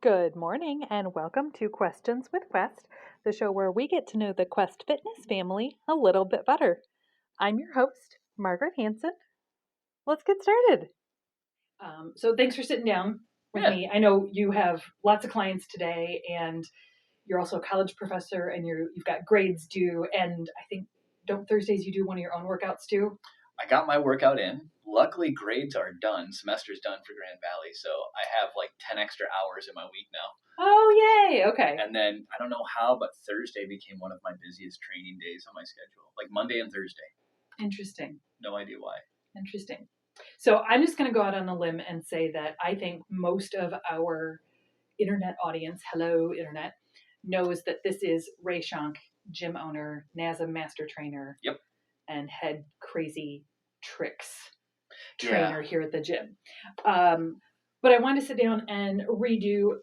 Good morning and welcome to Questions with Quest, the show where we get to know the Quest Fitness family a little bit better. I'm your host, Margaret Hanson. Let's get started. So thanks for sitting down with Yeah. me. I know you have lots of clients today, and you're also a college professor, and you've got grades due. And I think don't Thursdays you do one of your own workouts too? I got my workout in. Luckily, grades are done. Semester's done for Grand Valley, so I have like 10 extra hours in my week now. Oh, yay! Okay. And then I don't know how, but Thursday became one of my busiest training days on my schedule, like Monday and Thursday. Interesting. No idea why. Interesting. So I'm just going to go out on a limb and say that I think most of our internet audience, hello internet, knows that this is Ray Shonk, gym owner, NASA master trainer, Yep. and head crazy tricks Yeah. trainer here at the gym. But I wanted to sit down and redo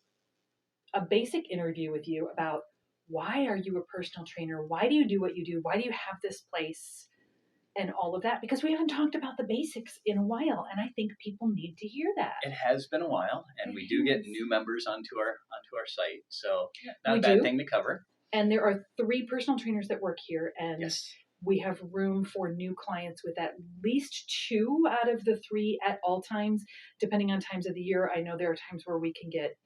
a basic interview with you about why are you a personal trainer? Why do you do what you do? Why do you have this place? And all of that, because we haven't talked about the basics in a while, and I think people need to hear that. It has been a while, and we do get new members onto our site, so not We a bad do. thing to cover. And there are 3 personal trainers that work here, and Yes. we have room for new clients with at least 2 out of the 3 at all times, depending on times of the year. I know there are times where we can get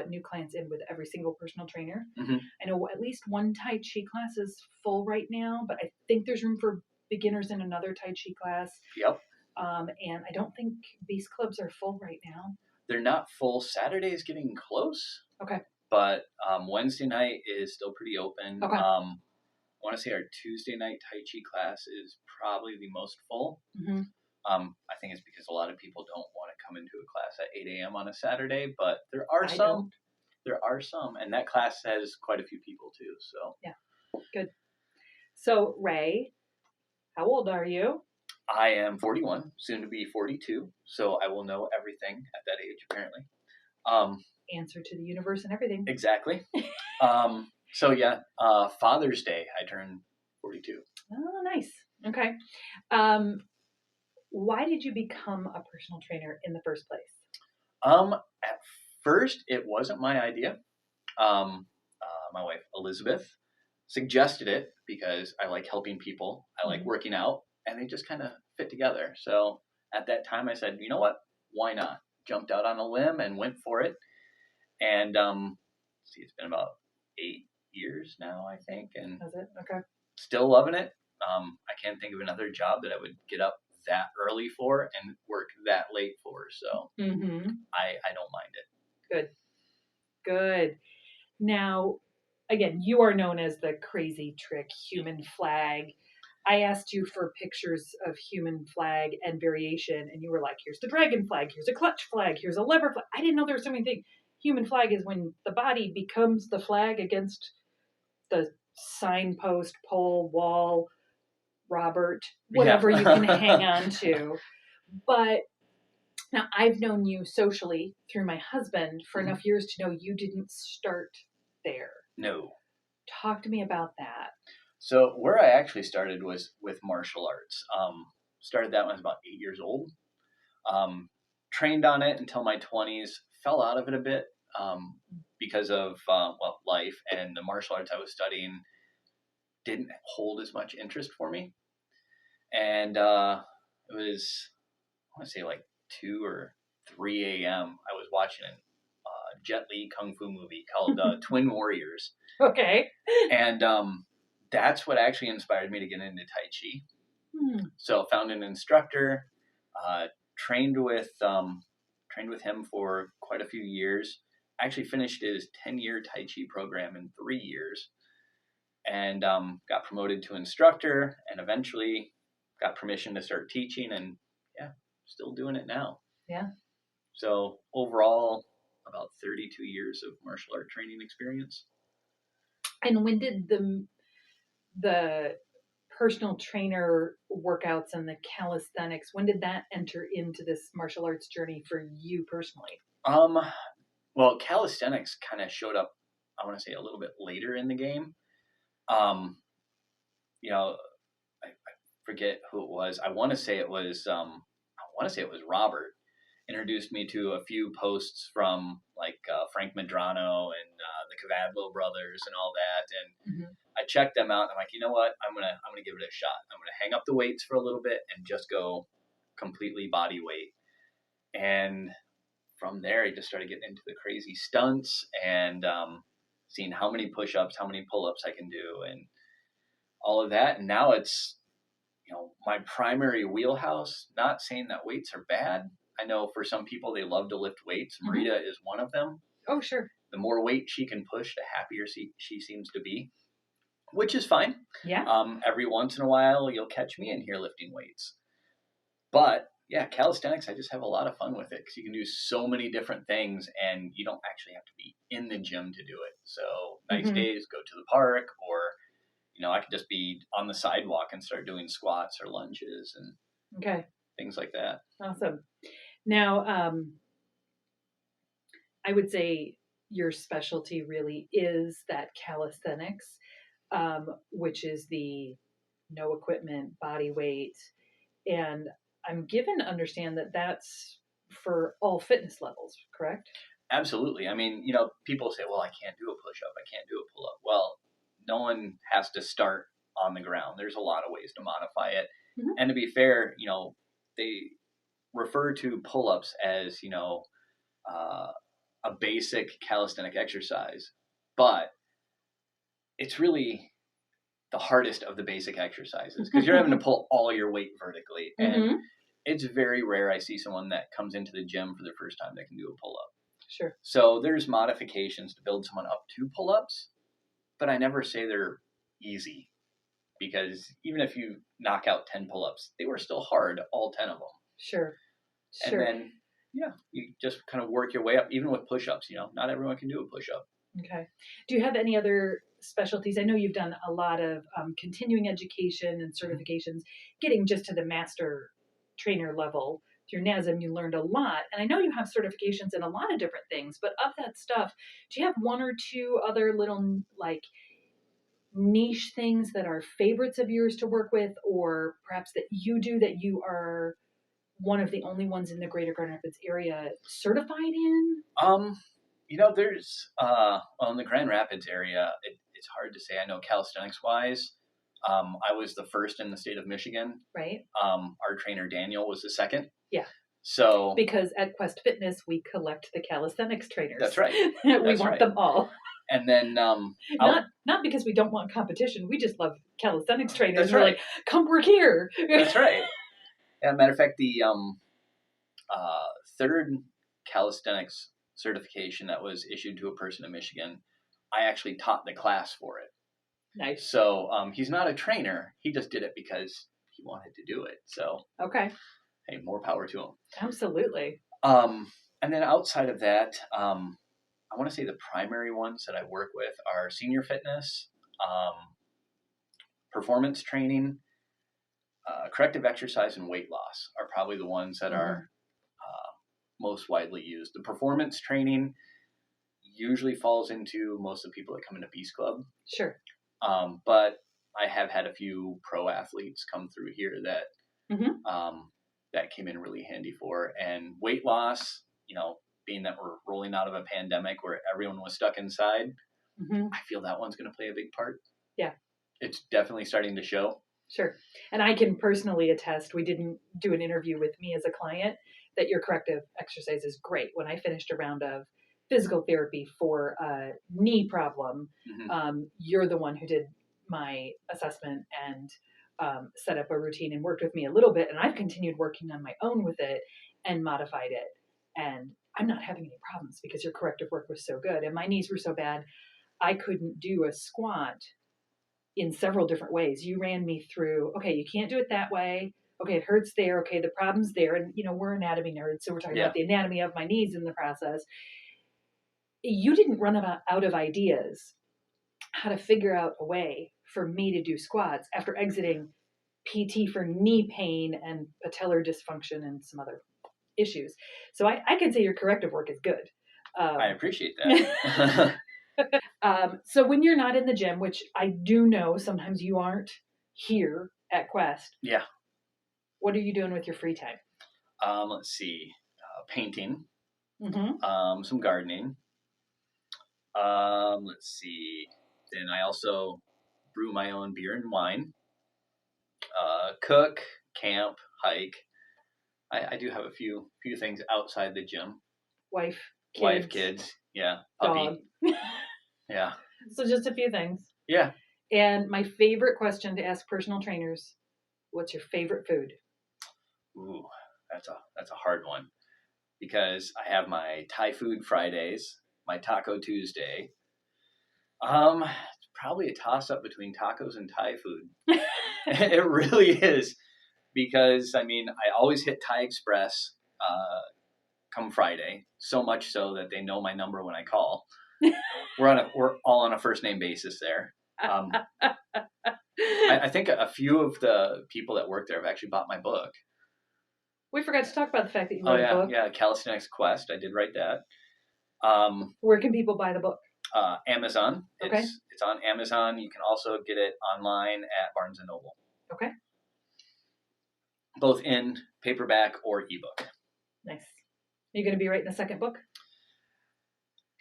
new clients in with every single personal trainer. Mm-hmm. I know at least one Tai Chi class is full right now, but I think there's room for beginners in another Tai Chi class. Yep. And I don't think Beast Clubs are full right now. They're not full. Saturday is getting close. Okay. But Wednesday night is still pretty open. Okay. I want to say our Tuesday night Tai Chi class is probably the most full. Mm-hmm. I think it's because a lot of people don't want to come into a class at 8 a.m. on a Saturday, but there are some. Don't. There are some, and that class has quite a few people too. So yeah, good. So Ray, how old are you? I am 41, soon to be 42. So I will know everything at that age, apparently. Answer to the universe and everything. Exactly. So yeah, Father's Day, I turned 42. Oh, nice. Okay. Why did you become a personal trainer in the first place? At first, it wasn't my idea. My wife Elizabeth suggested it because I like helping people, I like working out, and they just kind of fit together. So at that time, I said, you know what? Why not? Jumped out on a limb and went for it. And it's been about 8 years now, I think, and Is it? Okay. still loving it. I can't think of another job that I would get up that early for and work that late for. So I don't mind it. Good. Now, again, you are known as the crazy trick human flag. I asked you for pictures of human flag and variation, and you were like, here's the dragon flag, here's a clutch flag, here's a lever flag. I didn't know there was so many things. Human flag is when the body becomes the flag against the signpost, pole, wall, Robert, whatever you can hang on to. But now I've known you socially through my husband for enough years to know you didn't start there. No. Talk to me about that. So where I actually started was with martial arts. Started that when I was about 8 years old. Trained on it until my 20s. Fell out of it a bit because of life, and the martial arts I was studying didn't hold as much interest for me. And it was, I want to say like 2 or 3 a.m. I was watching a Jet Li Kung Fu movie called Twin Warriors. Okay. And that's what actually inspired me to get into Tai Chi. So found an instructor, trained with him for quite a few years. Actually finished his 10-year Tai Chi program in 3 years. And got promoted to instructor, and eventually got permission to start teaching, and still doing it now. Yeah. So overall, about 32 years of martial art training experience. And when did the personal trainer workouts and the calisthenics, when did that enter into this martial arts journey for you personally? Well, calisthenics kind of showed up, I want to say, a little bit later in the game. I forget who it was. I want to say it was Robert. introduced me to a few posts from like Frank Medrano and the Cavadlo brothers and all that. And Mhm. I checked them out. And I'm like, you know what? I'm gonna give it a shot. I'm gonna hang up the weights for a little bit and just go completely body weight. And from there, I just started getting into the crazy stunts and seeing how many push-ups, how many pull-ups I can do, and all of that. And now it's, my primary wheelhouse. Not saying that weights are bad. I know for some people they love to lift weights. Marita is one of them. Oh, sure. The more weight she can push, the happier she seems to be, which is fine. Yeah. Every once in a while, you'll catch me in here lifting weights. But yeah, calisthenics, I just have a lot of fun with it because you can do so many different things and you don't actually have to be in the gym to do it. So nice days, go to the park, or, I could just be on the sidewalk and start doing squats or lunges and things like that. Awesome. Now, I would say your specialty really is that calisthenics, which is the no equipment, body weight. And I'm given to understand that that's for all fitness levels, correct? Absolutely. I mean, people say, well, I can't do a push-up. I can't do a pull-up. Well, no one has to start on the ground. There's a lot of ways to modify it. Mhm. And to be fair, they refer to pull-ups as, a basic calisthenic exercise, but it's really the hardest of the basic exercises because you're having to pull all your weight vertically. And it's very rare I see someone that comes into the gym for the first time that can do a pull-up. Sure. So there's modifications to build someone up to pull-ups, but I never say they're easy because even if you knock out 10 pull-ups, they were still hard, all 10 of them. Sure. And then, you just kind of work your way up, even with push-ups. Not everyone can do a push-up. Okay. Do you have any other specialties? I know you've done a lot of continuing education and certifications, getting just to the master trainer level. Through NASM, you learned a lot. And I know you have certifications in a lot of different things, but of that stuff, do you have one or two other little like niche things that are favorites of yours to work with, or perhaps that you do that you are one of the only ones in the greater Grand Rapids area certified in? There's in the Grand Rapids area, it's hard to say. I know calisthenics wise, I was the first in the state of Michigan. Right. Our trainer Daniel was the second. Yeah. So because at Quest Fitness we collect the calisthenics trainers. That's right. We want them all. And then not because we don't want competition. We just love calisthenics trainers. That's We're right. like, come work here. That's right. As a matter of fact, the third calisthenics certification that was issued to a person in Michigan, I actually taught the class for it. Nice. So he's not a trainer. He just did it because he wanted to do it. So okay. Hey, more power to him. Absolutely. And then outside of that, I want to say the primary ones that I work with are senior fitness, performance training, corrective exercise, and weight loss are probably the ones that are most widely used. The performance training usually falls into most of the people that come into Beast Club. Sure. But I have had a few pro athletes come through here that that came in really handy for. And weight loss, being that we're rolling out of a pandemic where everyone was stuck inside, I feel that one's going to play a big part. Yeah. It's definitely starting to show. Sure. And I can personally attest, we didn't do an interview with me as a client, that your corrective exercise is great. When I finished a round of physical therapy for a knee problem, you're the one who did my assessment and set up a routine and worked with me a little bit. And I've continued working on my own with it and modified it. And I'm not having any problems because your corrective work was so good. And my knees were so bad, I couldn't do a squat in several different ways. You ran me through, okay, you can't do it that way. Okay, it hurts there. Okay, the problem's there. And, we're anatomy nerds, so we're talking about the anatomy of my knees in the process. You didn't run out of ideas how to figure out a way for me to do squats after exiting PT for knee pain and patellar dysfunction and some other issues. So I can say your corrective work is good. I appreciate that. So when you're not in the gym, which I do know sometimes you aren't here at Quest. Yeah. What are you doing with your free time? Let's see. painting, Mm-hmm. some gardening. Let's see. Then I also brew my own beer and wine, cook, camp, hike. I do have a few things outside the gym. Wife, kids, Wife, kids, yeah, puppy, dog. yeah, So just a few things. yeah. And my favorite question to ask personal trainers: what's your favorite food? Ooh, that's a hard one because I have my Thai food Fridays, my Taco Tuesday. It's probably a toss up between tacos and Thai food. It really is because I mean I always hit Thai Express come Friday, so much so that they know my number when I call. We're all on a first name basis there. I think a few of the people that work there have actually bought my book. We forgot to talk about the fact that you Oh wrote a yeah, book. yeah, Calisthenics Quest. I did write that. Where can people buy the book? Amazon. Okay. It's on Amazon. You can also get it online at Barnes and Noble. Okay. Both in paperback or ebook. Nice. Are you going to be writing a second book?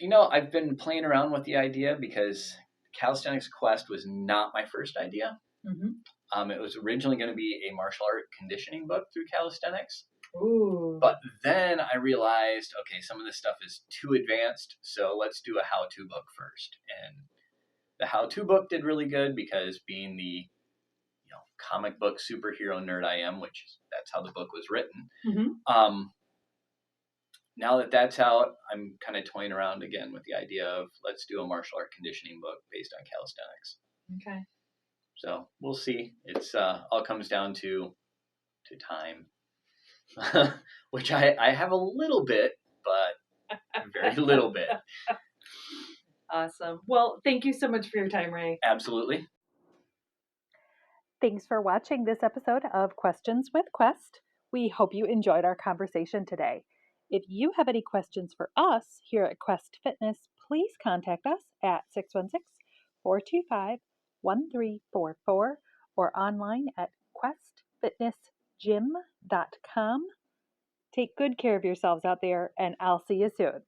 You know, I've been playing around with the idea because Calisthenics Quest was not my first idea. Mm-hmm. It was originally going to be a martial art conditioning book through calisthenics. Ooh. But then I realized, okay, some of this stuff is too advanced, so let's do a how-to book first. And the how-to book did really good because being the comic book superhero nerd I am, which that's how the book was written. Mm-hmm. Now that that's out, I'm kind of toying around again with the idea of let's do a martial art conditioning book based on calisthenics. Okay. So we'll see. It's all comes down to time, which I have a little bit, but very little bit. Awesome. Well, thank you so much for your time, Ray. Absolutely. Thanks for watching this episode of Questions with Quest. We hope you enjoyed our conversation today. If you have any questions for us here at Quest Fitness, please contact us at 616 425 1344 or online at questfitnessgym.com. Take good care of yourselves out there, and I'll see you soon.